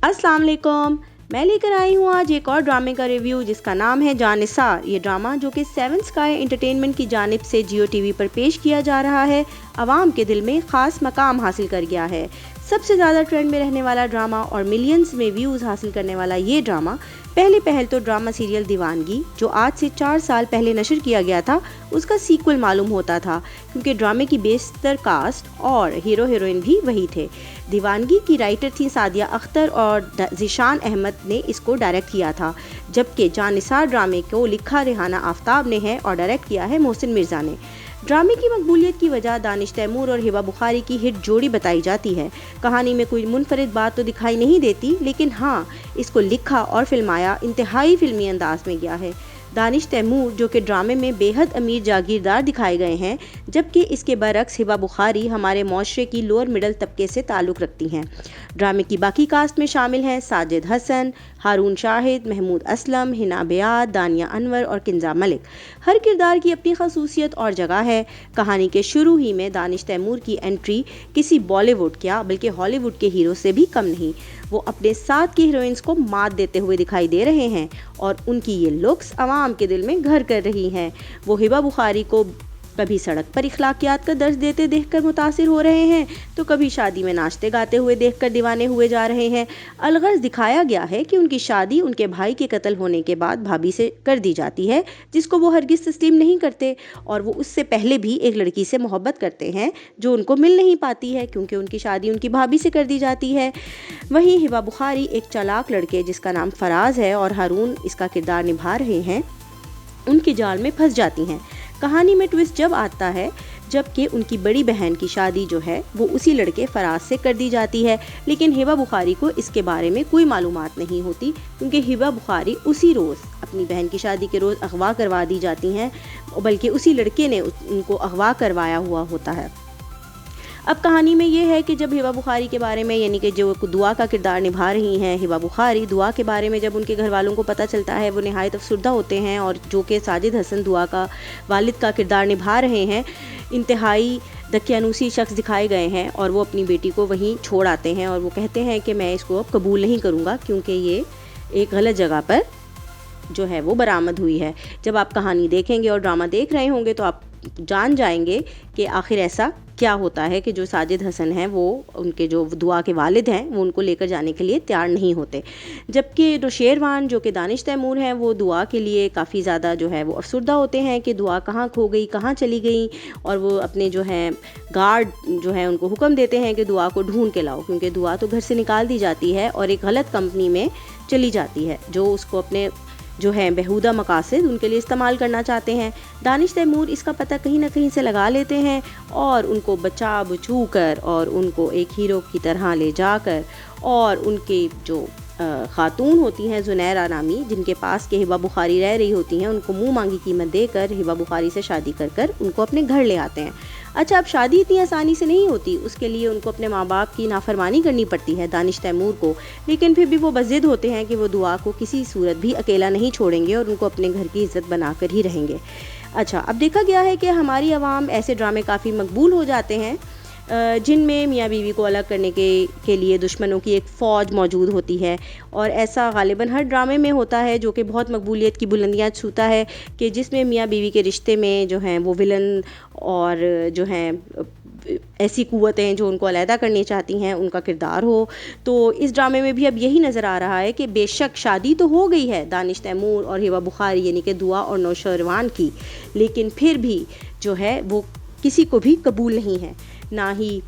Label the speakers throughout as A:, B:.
A: अस्सलाम वालेकुम। मैं लेकर आई हूँ आज एक और ड्रामे का रिव्यू जिसका नाम है जानिसार। ये ड्रामा जो कि सेवन स्काई एंटरटेनमेंट की जानिब से जियो टीवी पर पेश किया जा रहा है, आवाम के दिल में ख़ास मकाम हासिल कर गया है। सबसे ज़्यादा ट्रेंड में रहने वाला ड्रामा और मिलियंस में व्यूज़ हासिल करने वाला ये ड्रामा पहले पहल तो ड्रामा सीरियल दीवानगी जो आज से 4 साल पहले नशर किया गया था उसका सीक्वल मालूम होता था, क्योंकि ड्रामे की बेशतर कास्ट और हीरो हीरोइन भी वही थे। दीवानगी की राइटर थी सादिया अख्तर और ज़ीशान अहमद ने इसको डायरेक्ट किया था, जबकि जानिसार ड्रामे को लिखा रेहाना आफ्ताब ने है और डायरेक्ट किया है मोहसिन मिर्ज़ा ने। ड्रामे की मकबूलियत की वजह दानिश तैमूर और हिबा बुखारी की हिट जोड़ी बताई जाती है। कहानी में कोई मुनफरिद बात तो दिखाई नहीं देती, लेकिन हाँ, इसको लिखा और फिल्माया इंतहाई फिल्मी अंदाज में गया है। दानिश तैमूर जो कि ड्रामे में बेहद अमीर जागीरदार दिखाए गए हैं, जबकि इसके बरक्स हिबा बुखारी हमारे माशरे की लोअर मिडल तबके से ताल्लुक़ रखती हैं। ड्रामे की बाकी कास्ट में शामिल हैं साजिद हसन, हारून शाहिद, महमूद असलम, हिना बेयाद, दानिया अनवर और किंजा मलिक। हर किरदार की अपनी खसूसियत और जगह है। कहानी के शुरू ही में दानिश तैमूर की एंट्री किसी बॉलीवुड क्या बल्कि हॉलीवुड के हीरो से भी कम नहीं। वो अपने साथ की हीरोइंस को मात देते हुए दिखाई दे रहे हैं और उनकी ये लुक्स आवाम के दिल में घर कर रही हैं। वो हिबा बुखारी को कभी सड़क पर इखलाकियात का दर्स देते देखकर मुतासिर हो रहे हैं, तो कभी शादी में नाचते गाते हुए देखकर दीवाने हुए जा रहे हैं। अलगर्ज दिखाया गया है कि उनकी शादी उनके भाई के कत्ल होने के बाद भाभी से कर दी जाती है, जिसको वो हरगिज तस्लीम नहीं करते, और वो उससे पहले भी एक लड़की से मोहब्बत करते हैं जो उनको मिल नहीं पाती है क्योंकि उनकी शादी उनकी भाभी से कर दी जाती है। वहीं हिबा बुखारी एक चालाक लड़के जिसका नाम फराज है और हारून इसका किरदार निभा रहे हैं, उनके जाल में फंस जाती हैं। कहानी में ट्विस्ट जब आता है जबकि उनकी बड़ी बहन की शादी जो है वो उसी लड़के फराज से कर दी जाती है, लेकिन हिबा बुखारी को इसके बारे में कोई मालूमात नहीं होती, क्योंकि हिबा बुखारी उसी रोज़ अपनी बहन की शादी के रोज़ अगवा करवा दी जाती हैं, बल्कि उसी लड़के ने उनको अगवा करवाया हुआ होता है। अब कहानी में ये है कि जब हिबा बुखारी के बारे में, यानी कि जो दुआ का किरदार निभा रही हैं हिबा बुखारी, दुआ के बारे में जब उनके घर वालों को पता चलता है वो नहायत अफसुर्दा होते हैं, और जो कि साजिद हसन दुआ का वालिद का किरदार निभा रहे हैं, इंतहाई दकियानूसी शख्स दिखाए गए हैं और वो अपनी बेटी को वहीं छोड़ आते हैं और वो कहते हैं कि मैं इसको अब कबूल नहीं करूँगा क्योंकि ये एक गलत जगह पर जो है वो बरामद हुई है। जब आप कहानी देखेंगे और ड्रामा देख रहे होंगे तो आप जान जाएंगे कि आखिर ऐसा क्या होता है कि जो साजिद हसन हैं वो उनके जो दुआ के वालिद हैं वो उनको लेकर जाने के लिए तैयार नहीं होते, जबकि नौशेरवान जो कि दानिश तैमूर हैं वो दुआ के लिए काफ़ी ज़्यादा जो है वो अफसुर्दा होते हैं कि दुआ कहाँ खो गई, कहाँ चली गई, और वो अपने जो हैं गार्ड जो है उनको हुक्म देते हैं कि दुआ को ढूंढ के लाओ, क्योंकि दुआ तो घर से निकाल दी जाती है और एक गलत कंपनी में चली जाती है जो उसको अपने जो है बेहुदा मकासद उनके लिए इस्तेमाल करना चाहते हैं। दानिश तैमूर इसका पता कहीं ना कहीं से लगा लेते हैं और उनको बचा बचू कर और उनको एक हीरो की तरह ले जाकर और उनके जो खातून होती हैं जुनैरा नामी, जिनके पास के हिबा बुखारी रह रही होती हैं, उनको मुंह मांगी कीमत देकर हिबा बुखारी से शादी कर कर उनको अपने घर ले आते हैं। अच्छा, अब शादी इतनी आसानी से नहीं होती, उसके लिए उनको अपने माँ बाप की नाफरमानी करनी पड़ती है दानिश तैमूर को, लेकिन फिर भी वो बज़िद होते हैं कि वो दुआ को किसी सूरत भी अकेला नहीं छोड़ेंगे और उनको अपने घर की इज़्ज़त बनाकर ही रहेंगे। अच्छा, अब देखा गया है कि हमारी आवाम ऐसे ड्रामे काफ़ी मकबूल हो जाते हैं जिनमें मियाँ बीवी को अलग करने के लिए दुश्मनों की एक फ़ौज मौजूद होती है, और ऐसा गालिबन हर ड्रामे में होता है जो कि बहुत मकबूलियत की बुलंदियाँ छूता है, कि जिसमें मियाँ बीवी के रिश्ते में जो हैं वो विलन और जो हैं ऐसी क़ुव्वतें जो उनको अलहदा करनी चाहती हैं उनका किरदार हो। तो इस ड्रामे में भी अब यही नज़र आ रहा है कि बेशक शादी तो हो गई है दानिश तैमूर और हिबा बुखारी यानी कि दुआ और नौशेरवान की, लेकिन फिर भी जो है वो किसी को भी कबूल नहीं है, ना ही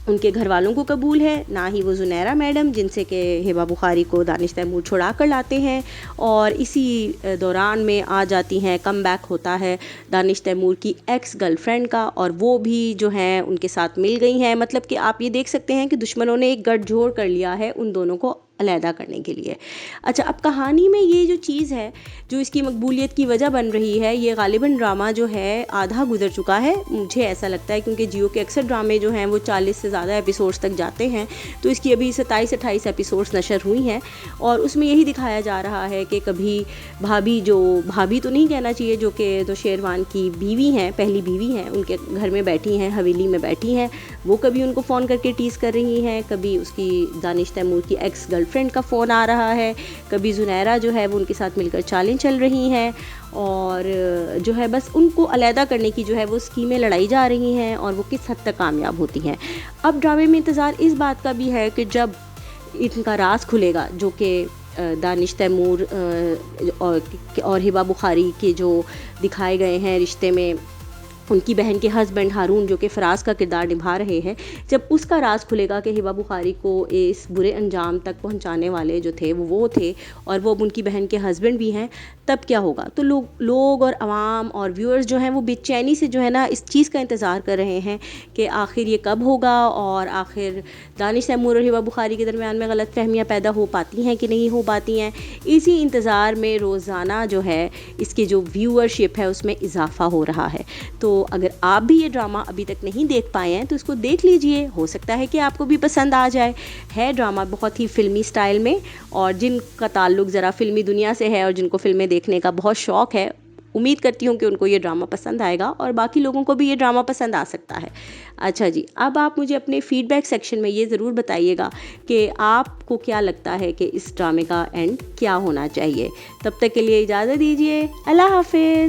A: उनके घर वालों को कबूल है, ना ही वो जुनैरा मैडम जिनसे कि हिबा बुखारी को दानिश तैमूर छुड़ा कर लाते हैं, और इसी दौरान में आ जाती हैं, कम बैक होता है दानिश तैमूर की एक्स गर्लफ्रेंड का, और वो भी जो हैं उनके साथ मिल गई हैं। मतलब कि आप ये देख सकते हैं कि दुश्मनों ने एक गठजोड़ कर लिया है उन दोनों को अलहदा करने के लिए। अच्छा, अब कहानी में ये जो चीज़ है जो इसकी मकबूलियत की वजह बन रही है, ये गालिबन ड्रामा जो है आधा गुजर चुका है, मुझे ऐसा लगता है, क्योंकि जियो के अक्सर ड्रामे जो हैं वो 40 से ज़्यादा एपिसोड्स तक जाते हैं। तो इसकी अभी 27-28 एपिसोड्स नशर हुई हैं और उसमें यही दिखाया जा रहा है कि कभी भाभी तो नहीं कहना चाहिए, जो कि तो शेरवान की बीवी हैं, पहली बीवी हैं, उनके घर में बैठी हैं, हवेली में बैठी हैं, वो कभी उनको फ़ोन करके टीज़ कर रही हैं, कभी उसकी दानिश तैमूर की एक्स गर्लफ्रेंड का फ़ोन आ रहा है, कभी जुनैरा जो है वो उनके साथ मिलकर चालें चल रही हैं और जो है बस उनको अलहदा करने की जो है वो स्कीमें लड़ाई जा रही हैं और वो किस हद तक कामयाब होती हैं। अब ड्रामे में इंतज़ार इस बात का भी है कि जब इनका राज खुलेगा, जो कि दानिश तैमूर और हिबा बुखारी के जो दिखाए गए हैं रिश्ते में, उनकी बहन के हस्बैंड हारून जो कि फराज का किरदार निभा रहे हैं, जब उसका राज खुलेगा कि हिबा बुखारी को इस बुरे अंजाम तक पहुंचाने वाले जो थे वो थे और वो अब उनकी बहन के हस्बैंड भी हैं, तब क्या होगा। तो लोग और आवाम और व्यूअर्स जो हैं वो बेचैनी से जो है ना इस चीज़ का इंतज़ार कर रहे हैं कि आखिर ये कब होगा और आखिर दानिश तैमूर और हिबा बुखारी के दरमियान में गलत फहमियाँ पैदा हो पाती हैं कि नहीं हो पाती हैं। इसी इंतज़ार में रोज़ाना जो है इसकी जो व्यूअरशिप है उसमें इजाफ़ा हो रहा है। तो अगर आप भी ये ड्रामा अभी तक नहीं देख पाए हैं तो इसको देख लीजिए, हो सकता है कि आपको भी पसंद आ जाए। है ड्रामा बहुत ही फ़िल्मी स्टाइल में, और जिनका ताल्लुक़ ज़रा फ़िल्मी दुनिया से है और जिनको फ़िल्में देखने का बहुत शौक़ है, उम्मीद करती हूँ कि उनको ये ड्रामा पसंद आएगा और बाकी लोगों को भी ये ड्रामा पसंद आ सकता है। अच्छा जी, अब आप मुझे अपने फ़ीडबैक सेक्शन में ये ज़रूर बताइएगा कि आपको क्या लगता है कि इस ड्रामे का एंड क्या होना चाहिए। तब तक के लिए इजाज़त दीजिए, अल्लाह हाफ़िज़।